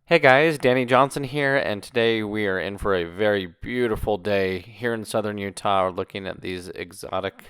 Hey guys, Danny Johnson here, and today we are in for a very beautiful day here in southern Utah. We're looking at these exotic,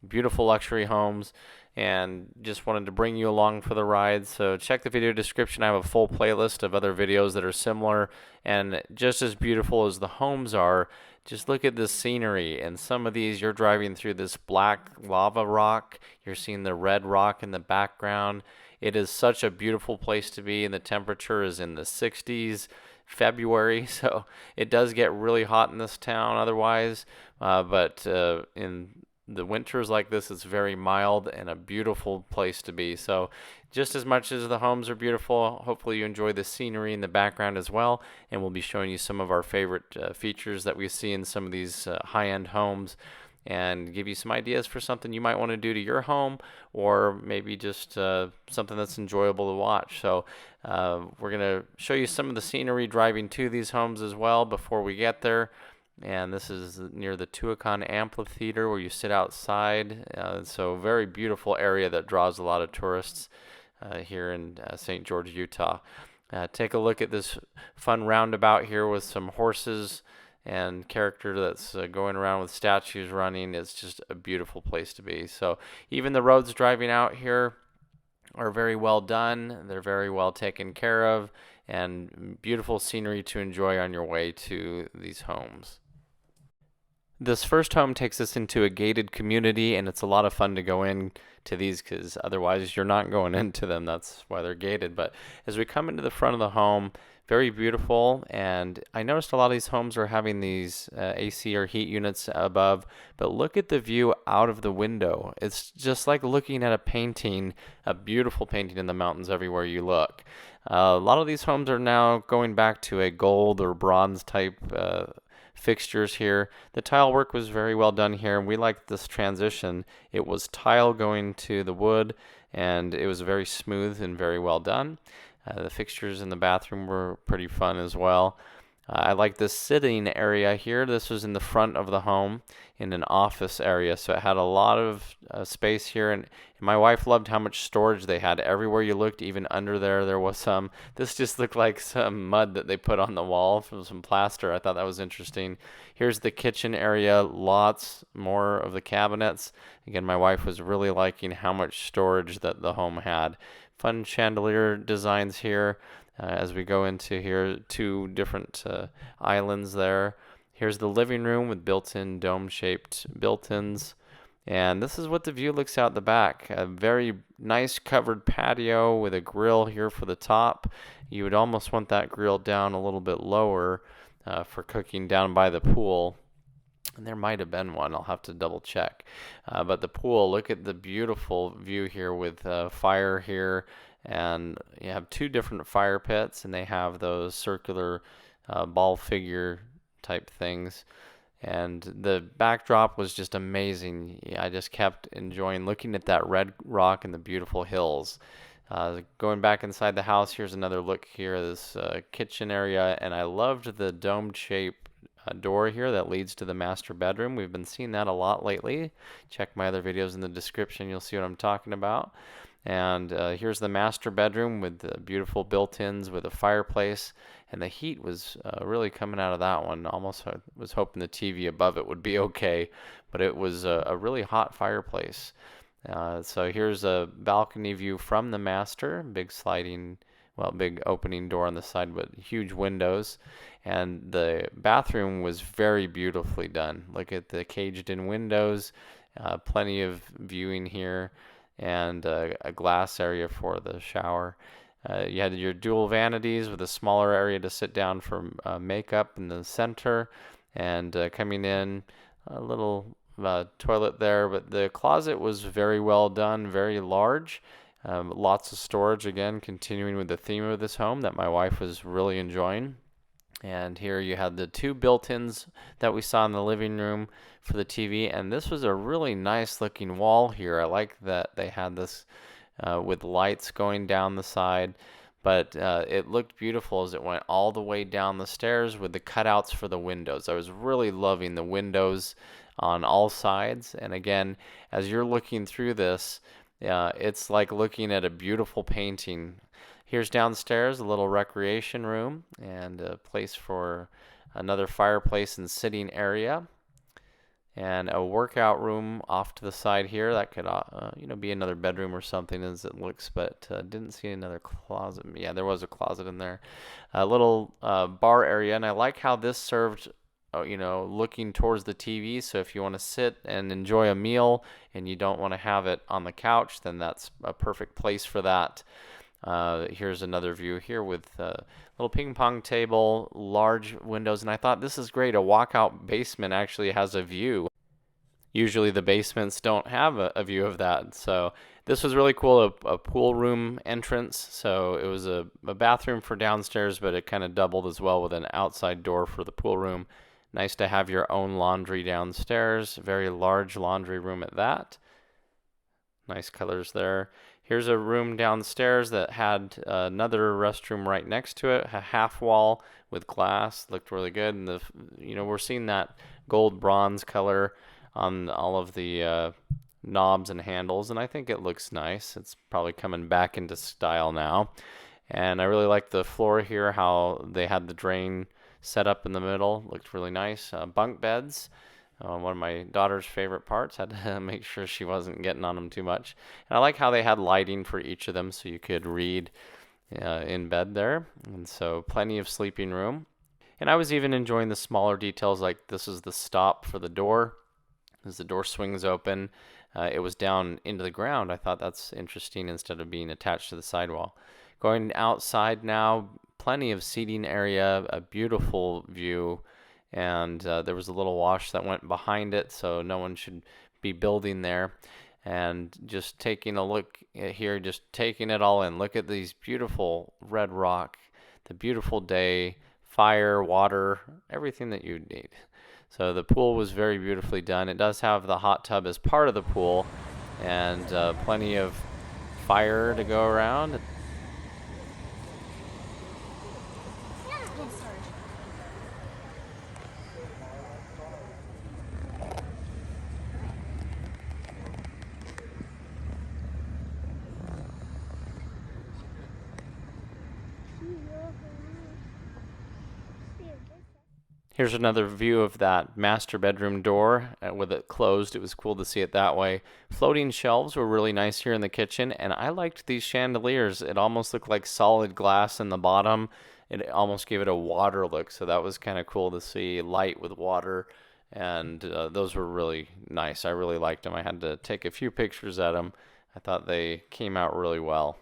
beautiful luxury homes, and just wanted to bring you along for the ride. So check the video description. I have a full playlist of other videos that are similar and just as beautiful as the homes are. Just look at the scenery, and some of these you're driving through this black lava rock. You're seeing the red rock in the background. It is such a beautiful place to be, and the temperature is in the 60s, February, so it does get really hot in this town otherwise. But in the winters like this, it's very mild and a beautiful place to be. So, just as much as the homes are beautiful, hopefully you enjoy the scenery in the background as well. And we'll be showing you some of our favorite features that we see in some of these high-end homes and give you some ideas for something you might want to do to your home, or maybe just something that's enjoyable to watch. So we're going to show you some of the scenery driving to these homes as well before we get there. And this is near the Yukon Amphitheater where you sit outside. So very beautiful area that draws a lot of tourists here in St. George, Utah. Take a look at this fun roundabout here with some horses and character that's going around with statues running. It's just a beautiful place to be. So even the roads driving out here are very well done. They're very well taken care of, and beautiful scenery to enjoy on your way to these homes. This first home takes us into a gated community, and it's a lot of fun to go in to these because otherwise you're not going into them. That's why they're gated. But as we come into the front of the home, very beautiful. And I noticed a lot of these homes are having these AC or heat units above, but look at the view out of the window. It's just like looking at a painting, a beautiful painting in the mountains everywhere you look. A lot of these homes are now going back to a gold or bronze type fixtures here. The tile work was very well done here, and we liked this transition. It was tile going to the wood, and it was very smooth and very well done. The fixtures in the bathroom were pretty fun as well. I like this sitting area here. This was in the front of the home in an office area, so it had a lot of space here. And my wife loved how much storage they had. Everywhere you looked, even under there was some. This just looked like some mud that they put on the wall from some plaster. I thought that was interesting. Here's the kitchen area, lots more of the cabinets. Again, my wife was really liking how much storage that the home had. Fun chandelier designs here. As we go into here, two different islands there. Here's the living room with built-in dome-shaped built-ins. And this is what the view looks out the back. A very nice covered patio with a grill here for the top. You would almost want that grill down a little bit lower for cooking down by the pool. And there might have been one. I'll have to double check. But the pool, look at the beautiful view here with fire here. And you have two different fire pits, and they have those circular ball figure type things. And the backdrop was just amazing. Yeah, I just kept enjoying looking at that red rock and the beautiful hills. Going back inside the house, here's another look here, this kitchen area, and I loved the domed shape door here that leads to the master bedroom. We've been seeing that a lot lately. Check my other videos in the description. You'll see what I'm talking about. And here's the master bedroom with the beautiful built-ins with a fireplace. And the heat was really coming out of that one. Almost I was hoping the TV above it would be okay, but it was a really hot fireplace. So here's a balcony view from the master. Big opening door on the side, but huge windows. And the bathroom was very beautifully done. Look at the caged-in windows, plenty of viewing here, and a glass area for the shower. You had your dual vanities with a smaller area to sit down for makeup in the center, and coming in, a little toilet there, but the closet was very well done, very large. Lots of storage, again, continuing with the theme of this home that my wife was really enjoying. And here you had the two built-ins that we saw in the living room for the TV. And this was a really nice looking wall here. I like that they had this with lights going down the side. But it looked beautiful as it went all the way down the stairs with the cutouts for the windows. I was really loving the windows on all sides. And again, as you're looking through this, it's like looking at a beautiful painting. Here's downstairs, a little recreation room and a place for another fireplace and sitting area, and a workout room off to the side here. That could, be another bedroom or something as it looks, but didn't see another closet. Yeah, there was a closet in there. A little bar area, and I like how this served, looking towards the TV. So if you want to sit and enjoy a meal and you don't want to have it on the couch, then that's a perfect place for that. Here's another view here with a little ping pong table, large windows, and I thought this is great. A walkout basement actually has a view. Usually the basements don't have a view of that. So this was really cool, a pool room entrance. So it was a bathroom for downstairs, but it kind of doubled as well with an outside door for the pool room. Nice to have your own laundry downstairs. Very large laundry room at that. Nice colors there. Here's a room downstairs that had another restroom right next to it, a half wall with glass. Looked really good. And we're seeing that gold bronze color on all of the knobs and handles, and I think it looks nice. It's probably coming back into style now. And I really like the floor here, how they had the drain set up in the middle. Looked really nice. Bunk beds. One of my daughter's favorite parts. Had to make sure she wasn't getting on them too much. And I like how they had lighting for each of them so you could read in bed there. And so plenty of sleeping room. And I was even enjoying the smaller details, like this is the stop for the door. As the door swings open, it was down into the ground. I thought that's interesting instead of being attached to the sidewall. Going outside now, plenty of seating area, a beautiful view. And there was a little wash that went behind it, so no one should be building there. And just taking a look here, just taking it all in. Look at these beautiful red rock, the beautiful day, fire, water, everything that you need. So the pool was very beautifully done. It does have the hot tub as part of the pool, and plenty of fire to go around. Here's another view of that master bedroom door with it closed. It was cool to see it that way. Floating shelves were really nice here in the kitchen, and I liked these chandeliers. It almost looked like solid glass in the bottom. It almost gave it a water look, so that was kind of cool to see, light with water, and those were really nice. I really liked them. I had to take a few pictures at them. I thought they came out really well.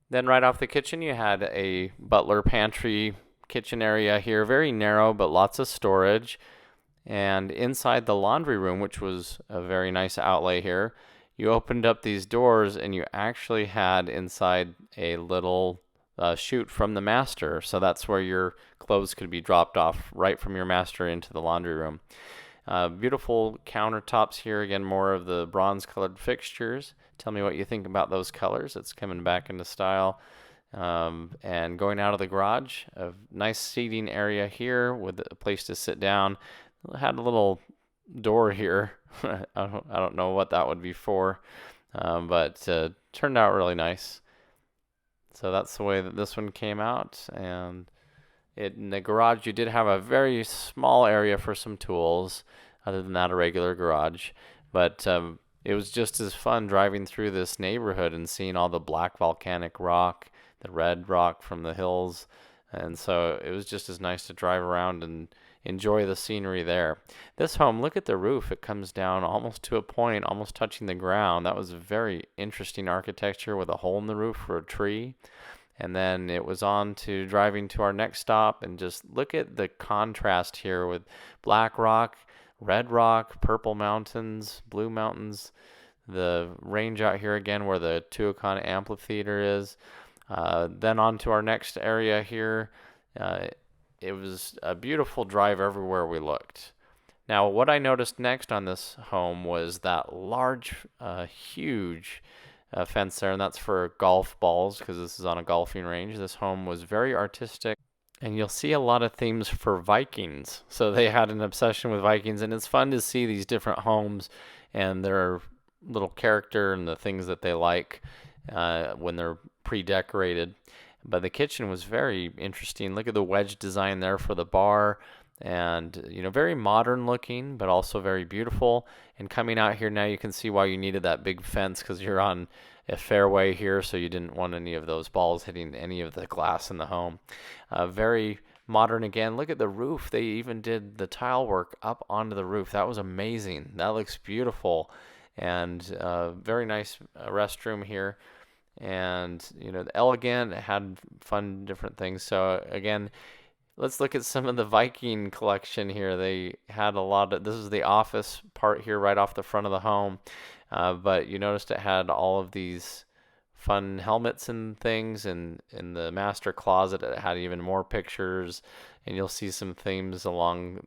Then right off the kitchen, you had a butler pantry kitchen area here, very narrow but lots of storage. And inside the laundry room, which was a very nice outlay here, you opened up these doors and you actually had inside a little chute from the master. So that's where your clothes could be dropped off right from your master into the laundry room. Beautiful countertops here. Again, more of the bronze colored fixtures. Tell me what you think about those colors. It's coming back into style. And going out of the garage, a nice seating area here with a place to sit down. Had a little door here. I don't know what that would be for, but turned out really nice. So that's the way that this one came out. And in the garage, you did have a very small area for some tools. Other than that, a regular garage. But it was just as fun driving through this neighborhood and seeing all the black volcanic rock, the red rock from the hills. And so it was just as nice to drive around and enjoy the scenery there. This home, look at the roof. It comes down almost to a point, almost touching the ground. That was a very interesting architecture with a hole in the roof for a tree. And then it was on to driving to our next stop, and just look at the contrast here with black rock, red rock, purple mountains, blue mountains, the range out here again where the Yukon amphitheater is. Then on to our next area here. It was a beautiful drive everywhere we looked. Now, what I noticed next on this home was that large, huge fence there, and that's for golf balls because this is on a golfing range. This home was very artistic, and you'll see a lot of themes for Vikings. So they had an obsession with Vikings, and it's fun to see these different homes and their little character and the things that they like when they're pre-decorated. But the kitchen was very interesting. Look at the wedge design there for the bar, and very modern looking, but also very beautiful. And coming out here now, you can see why you needed that big fence, because you're on a fairway here, so you didn't want any of those balls hitting any of the glass in the home. Very modern again. Look at the roof. They even did the tile work up onto the roof. That was amazing. That looks beautiful. And very nice restroom here. And elegant, it had fun different things. So again, let's look at some of the Viking collection here. They had a lot of, this is the office part here right off the front of the home. But you noticed it had all of these fun helmets and things, and in the master closet it had even more pictures, and you'll see some themes along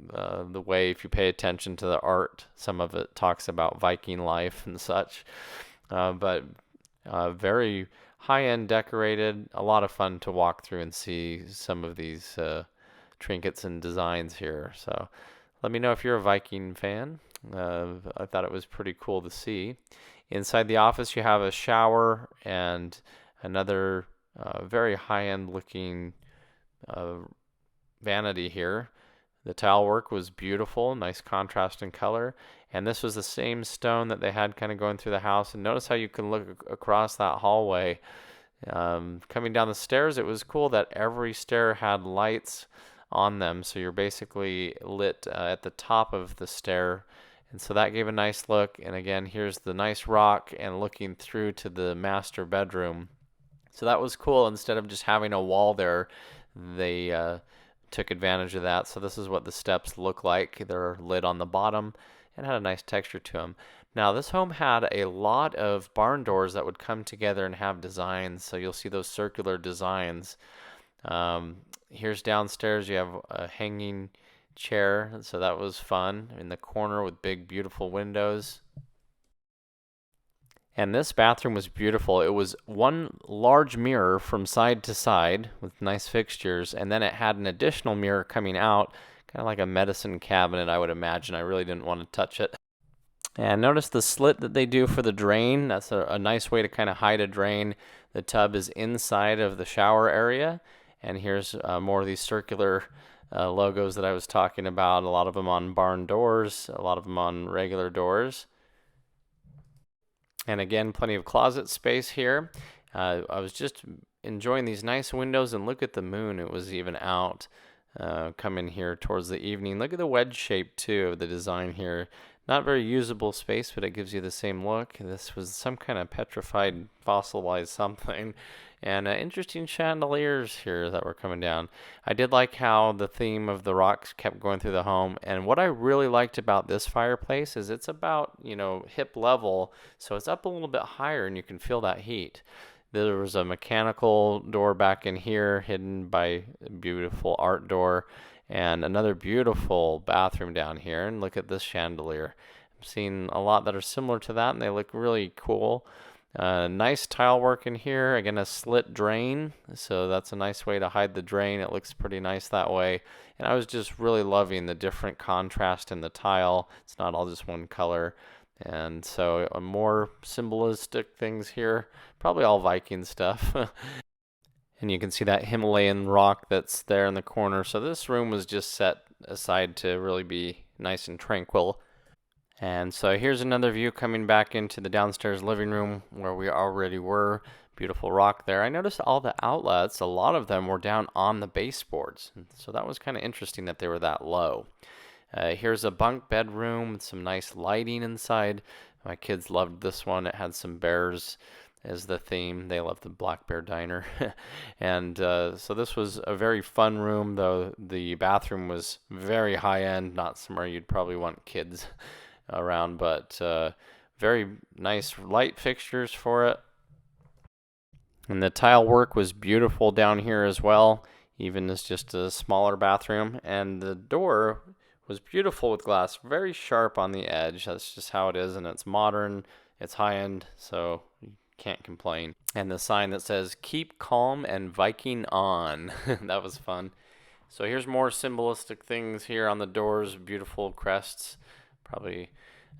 the way if you pay attention to the art. Some of it talks about Viking life and such, but very high-end decorated, a lot of fun to walk through and see some of these trinkets and designs here. So let me know if you're a Viking fan. I thought it was pretty cool to see. Inside the office, you have a shower and another very high-end looking vanity here. The tile work was beautiful, nice contrast in color. And this was the same stone that they had kind of going through the house. And notice how you can look across that hallway. Coming down the stairs, it was cool that every stair had lights on them. So you're basically lit at the top of the stair. And so that gave a nice look. And again, here's the nice rock and looking through to the master bedroom. So that was cool. Instead of just having a wall there, they took advantage of that. So this is what the steps look like. They're lit on the bottom and had a nice texture to them. Now this home had a lot of barn doors that would come together and have designs. So you'll see those circular designs. Here's downstairs. You have a hanging chair, so that was fun in the corner with big beautiful windows. And this bathroom was beautiful. It was one large mirror from side to side with nice fixtures, and then it had an additional mirror coming out, kind of like a medicine cabinet, I would imagine. I really didn't want to touch it. And notice the slit that they do for the drain. That's a nice way to kind of hide a drain. The tub is inside of the shower area, and here's more of these circular logos that I was talking about. A lot of them on barn doors, a lot of them on regular doors. And again, plenty of closet space here. I was just enjoying these nice windows, and look at the moon. It was even out coming here towards the evening. Look at the wedge shape too of the design here. Not very usable space, but it gives you the same look. This was some kind of petrified, fossilized something. And interesting chandeliers here that were coming down. I did like how the theme of the rocks kept going through the home. And what I really liked about this fireplace is it's about, hip level. So it's up a little bit higher and you can feel that heat. There was a mechanical door back in here hidden by a beautiful art door. And another beautiful bathroom down here. And look at this chandelier. I'm seeing a lot that are similar to that, and they look really cool. Nice tile work in here. Again, a slit drain, so that's a nice way to hide the drain. It looks pretty nice that way. And I was just really loving the different contrast in the tile. It's not all just one color. And so more symbolistic things here. Probably all Viking stuff. And you can see that Himalayan rock that's there in the corner. So this room was just set aside to really be nice and tranquil. And so here's another view coming back into the downstairs living room where we already were. Beautiful rock there. I noticed all the outlets, a lot of them were down on the baseboards. So that was kind of interesting that they were that low. Here's a bunk bedroom with some nice lighting inside. My kids loved this one. It had some bears as the theme. They love the Black Bear Diner. And so this was a very fun room, though the bathroom was very high end, not somewhere you'd probably want kids around, but very nice light fixtures for it. And the tile work was beautiful down here as well, even as just a smaller bathroom. And the door was beautiful with glass, very sharp on the edge. That's just how it is, and it's modern, it's high end, so can't complain. And the sign that says "Keep calm and Viking on." That was fun. So here's more symbolistic things here on the doors, beautiful crests, probably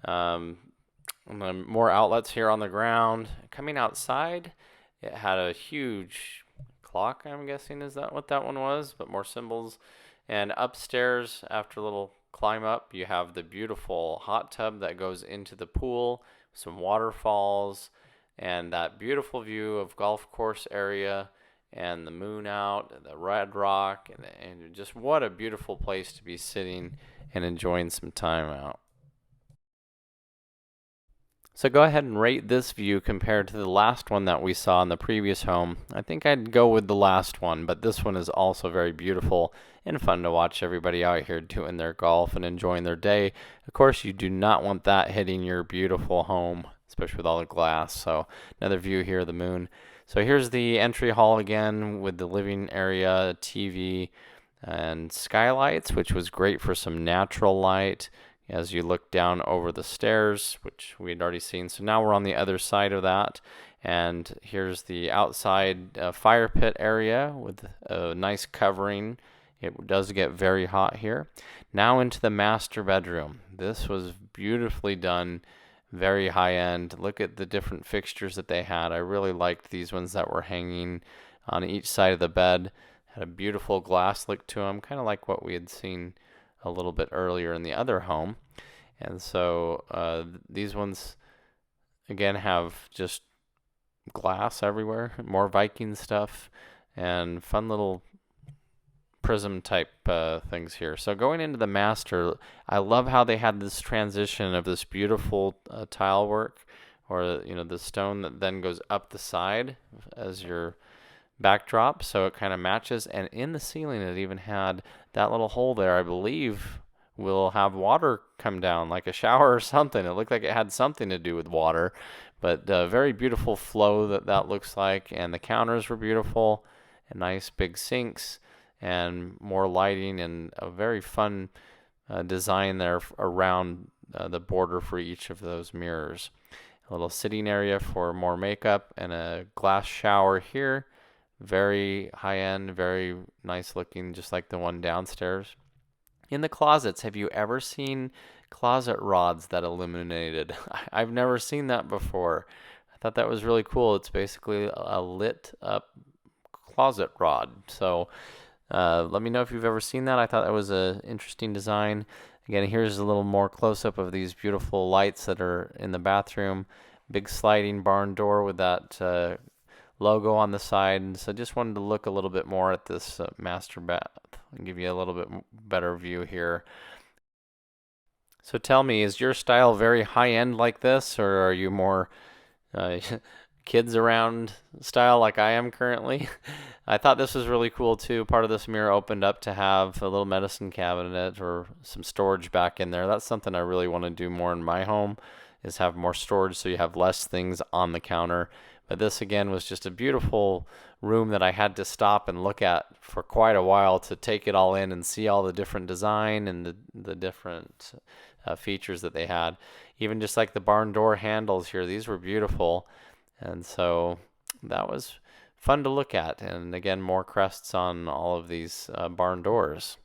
more outlets here on the ground. Coming outside, it had a huge clock, I'm guessing. Is that what that one was? But more symbols. And upstairs, after a little climb up, you have the beautiful hot tub that goes into the pool, some waterfalls, and that beautiful view of golf course area and the moon out, and the red rock, and just what a beautiful place to be sitting and enjoying some time out. So go ahead and rate this view compared to the last one that we saw in the previous home. I think I'd go with the last one, but this one is also very beautiful and fun to watch everybody out here doing their golf and enjoying their day. Of course, you do not want that hitting your beautiful home, especially with all the glass. So another view here of the moon. So here's the entry hall again with the living area, TV, and skylights, which was great for some natural light as you look down over the stairs, which we had already seen. So now we're on the other side of that. And here's the outside fire pit area with a nice covering. It does get very hot here. Now into the master bedroom. This was beautifully done, very high end. Look at the different fixtures that they had. I really liked these ones that were hanging on each side of the bed. Had a beautiful glass look to them, kind of like what we had seen a little bit earlier in the other home. And so these ones again have just glass everywhere, more Viking stuff, and fun little prism type things here. So going into the master, I love how they had this transition of this beautiful tile work, or the stone that then goes up the side as your backdrop, so it kind of matches. And in the ceiling it even had that little hole there. I believe will have water come down like a shower or something. It looked like it had something to do with water, but very beautiful flow that looks like. And the counters were beautiful, and nice big sinks, and more lighting, and a very fun design there around the border for each of those mirrors. A little sitting area for more makeup, and a glass shower here. Very high end, very nice looking, just like the one downstairs. In the closets, have you ever seen closet rods that illuminated? I've never seen that before. I thought that was really cool. It's basically a lit up closet rod. So let me know if you've ever seen that. I thought that was an interesting design. Again, here's a little more close up of these beautiful lights that are in the bathroom. Big sliding barn door with that logo on the side. And so just wanted to look a little bit more at this master bath and give you a little bit better view here. So tell me, is your style very high end like this, or are you more kids around style like I am currently? I thought this was really cool too. Part of this mirror opened up to have a little medicine cabinet or some storage back in there. That's something I really want to do more in my home, is have more storage so you have less things on the counter. But this again was just a beautiful room that I had to stop and look at for quite a while to take it all in and see all the different design and the different features that they had. Even just like the barn door handles here, these were beautiful. And so that was fun to look at. And again, more crests on all of these barn doors.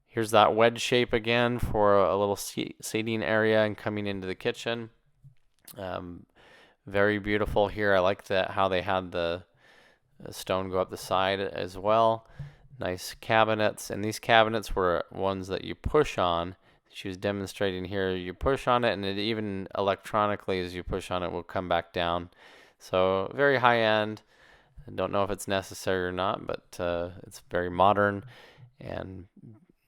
Here's that wedge shape again for a little seating area and coming into the kitchen. Very beautiful here. I like how they had the stone go up the side as well. Nice cabinets, and these cabinets were ones that you push on. She was demonstrating here. You push on it, and it even electronically, as you push on it, will come back down. So very high end. I don't know if it's necessary or not, but it's very modern and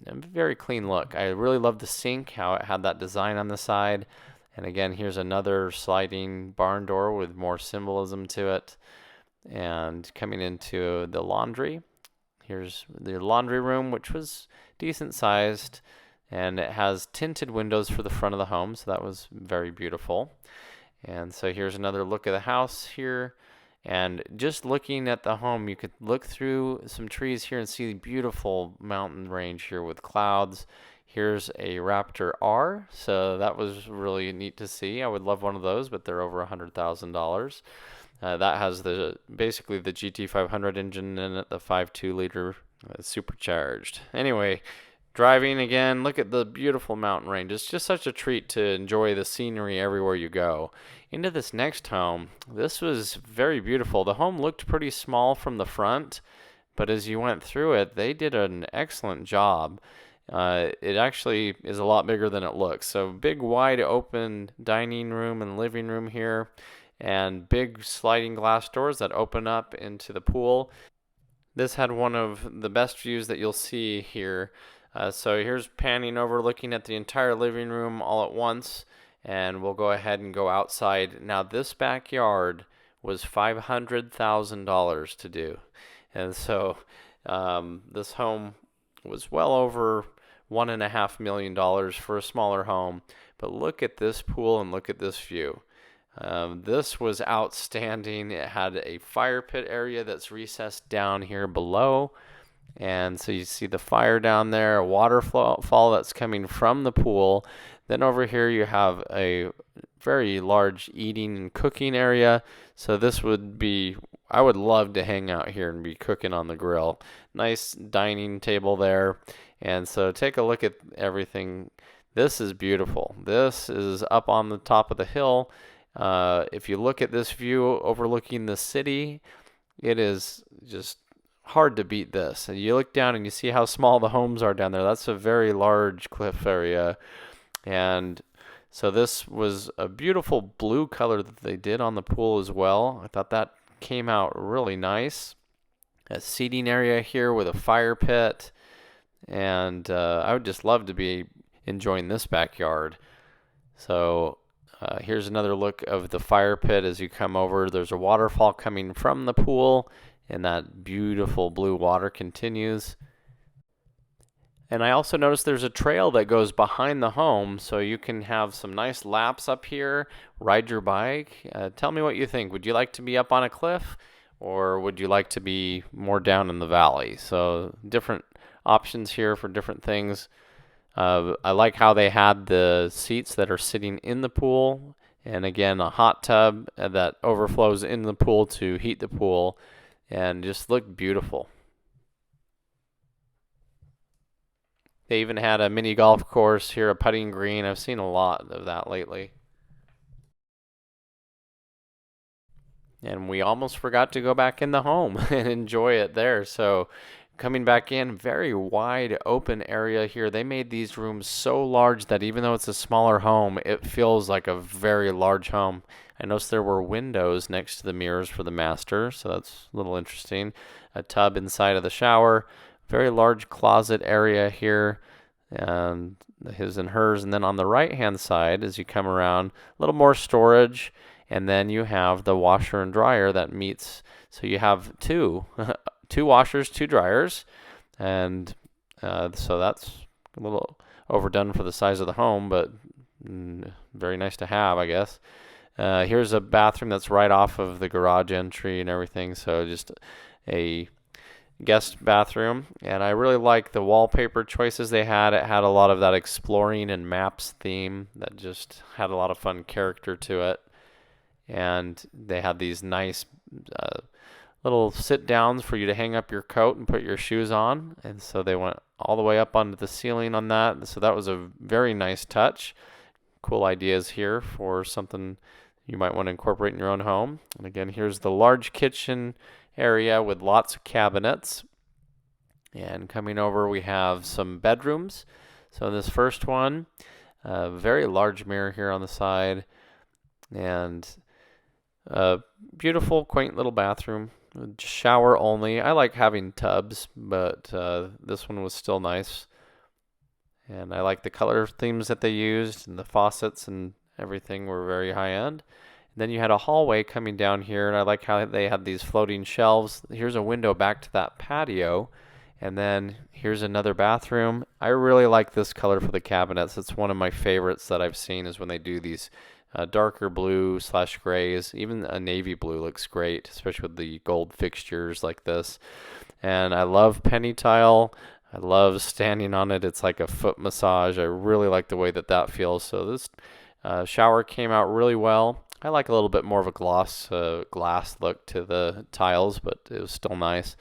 a very clean look. I really love the sink, how it had that design on the side. And again, here's another sliding barn door with more symbolism to it. And coming into the laundry, here's the laundry room, which was decent sized, and it has tinted windows for the front of the home, so that was very beautiful. And so here's another look at the house here. And just looking at the home, you could look through some trees here and see the beautiful mountain range here with clouds. Here's a Raptor R, so that was really neat to see. I would love one of those, but they're over $100,000. That has basically the GT500 engine in it, the 5.2 liter supercharged. Anyway, Driving again, look at the beautiful mountain range. It's just such a treat to enjoy the scenery everywhere you go. Into this next home, this was very beautiful. The home looked pretty small from the front, but as you went through it, they did an excellent job. It actually is a lot bigger than it looks. So big, wide open dining room and living room here, and big sliding glass doors that open up into the pool. This had one of the best views that you'll see here. So here's panning over, looking at the entire living room all at once, and we'll go ahead and go outside. Now this backyard was $500,000 to do, and so this home was well over $1.5 million for a smaller home. But look at this pool and look at this view. This was outstanding. It had a fire pit area that's recessed down here below. And so you see the fire down there, a waterfall that's coming from the pool. Then over here you have a very large eating and cooking area. So this would be, I would love to hang out here and be cooking on the grill. Nice dining table there. And so take a look at everything. This is beautiful. This is up on the top of the hill. If you look at this view overlooking the city, it is just hard to beat this. And you look down and you see how small the homes are down there. That's a very large cliff area. And so this was a beautiful blue color that they did on the pool as well. I thought that came out really nice. A seating area here with a fire pit. And I would just love to be enjoying this backyard. So here's another look of the fire pit as you come over. There's a waterfall coming from the pool, and that beautiful blue water continues. And I also noticed there's a trail that goes behind the home, so you can have some nice laps up here, ride your bike. Tell me what you think. Would you like to be up on a cliff, or would you like to be more down in the valley? So different options here for different things. I like how they had the seats that are sitting in the pool, and again a hot tub that overflows in the pool to heat the pool, and just looked beautiful. They even had a mini golf course here, a putting green. I've seen a lot of that lately. And we almost forgot to go back in the home and enjoy it there. So coming back in, very wide open area here. They made these rooms so large that even though it's a smaller home, it feels like a very large home. I noticed there were windows next to the mirrors for the master, so that's a little interesting. A tub inside of the shower. Very large closet area here, and his and hers. And then on the right hand side, as you come around, a little more storage. And then you have the washer and dryer that meets. So you have two washers, two dryers, and so that's a little overdone for the size of the home, but very nice to have, I guess. Here's a bathroom that's right off of the garage entry and everything, so just a guest bathroom. And I really like the wallpaper choices they had. It had a lot of that exploring and maps theme that just had a lot of fun character to it. And they had these nice little sit downs for you to hang up your coat and put your shoes on. And so they went all the way up onto the ceiling on that. So that was a very nice touch. Cool ideas here for something you might want to incorporate in your own home. And again, here's the large kitchen area with lots of cabinets. And coming over, we have some bedrooms. So in this first one, a very large mirror here on the side, and a beautiful, quaint little bathroom. Shower only. I like having tubs, but this one was still nice. And I like the color themes that they used, and the faucets and everything were very high end. And then you had a hallway coming down here, and I like how they had these floating shelves. Here's a window back to that patio. And then here's another bathroom. I really like this color for the cabinets. It's one of my favorites that I've seen, is when they do these darker blue / grays. Even a navy blue looks great, especially with the gold fixtures like this. And I love penny tile. I love standing on it. It's like a foot massage. I really like the way that that feels. So this shower came out really well. I like a little bit more of a glass look to the tiles, but it was still nice.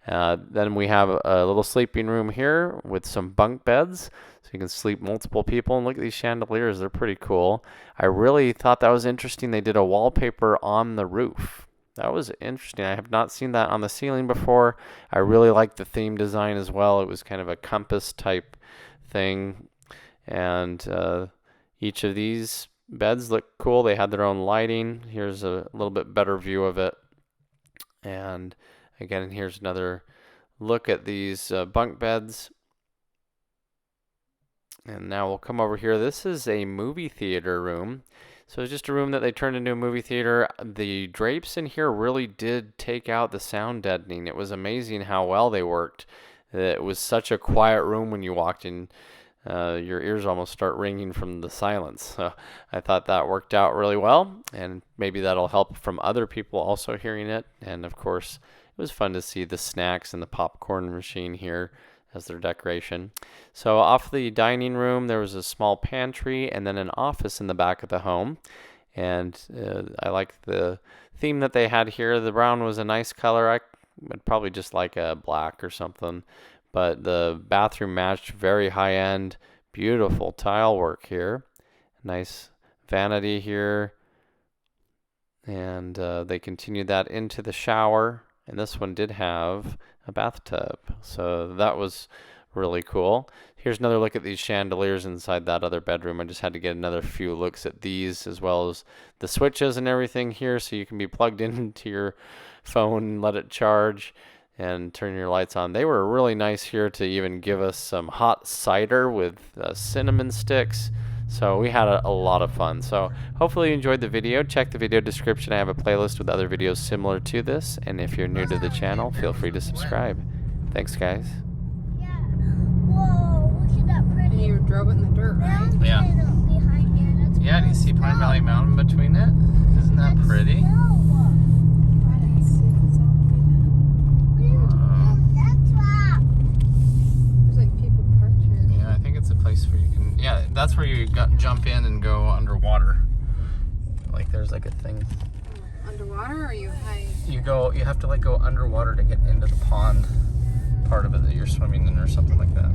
Then we have a little sleeping room here with some bunk beds, so you can sleep multiple people. And look at these chandeliers, they're pretty cool. I really thought that was interesting. They did a wallpaper on the roof. That was interesting. I have not seen that on the ceiling before. I really liked the theme design as well. It was kind of a compass type thing. And each of these beds look cool. They had their own lighting. Here's a little bit better view of it. And again, here's another look at these bunk beds. And now we'll come over here. This is a movie theater room. So it's just a room that they turned into a movie theater. The drapes in here really did take out the sound deadening. It was amazing how well they worked. It was such a quiet room when you walked in. Your ears almost start ringing from the silence. So I thought that worked out really well, and maybe that'll help from other people also hearing it. And of course, it was fun to see the snacks and the popcorn machine here as their decoration. So off the dining room, there was a small pantry and then an office in the back of the home. And I like the theme that they had here. The brown was a nice color. I would probably just like a black or something. But the bathroom matched, very high end, beautiful tile work here. Nice vanity here. And they continued that into the shower. And this one did have a bathtub. So that was really cool. Here's another look at these chandeliers inside that other bedroom. I just had to get another few looks at these, as well as the switches and everything here, so you can be plugged into your phone, let it charge, and turn your lights on. They were really nice here to even give us some hot cider with cinnamon sticks. So we had a lot of fun. So hopefully you enjoyed the video. Check the video description. I have a playlist with other videos similar to this. And if you're new to the channel, feel free to subscribe. Thanks, guys. Yeah. Whoa, look at that pretty. And you drove it in the dirt, right? Yeah. Behind there. That's Yeah, do you see Pine Valley Mountain between it? Isn't that pretty? That's where you jump in and go underwater. Like there's like a thing. Underwater, or you hike? You have to like go underwater to get into the pond part of it that you're swimming in or something like that.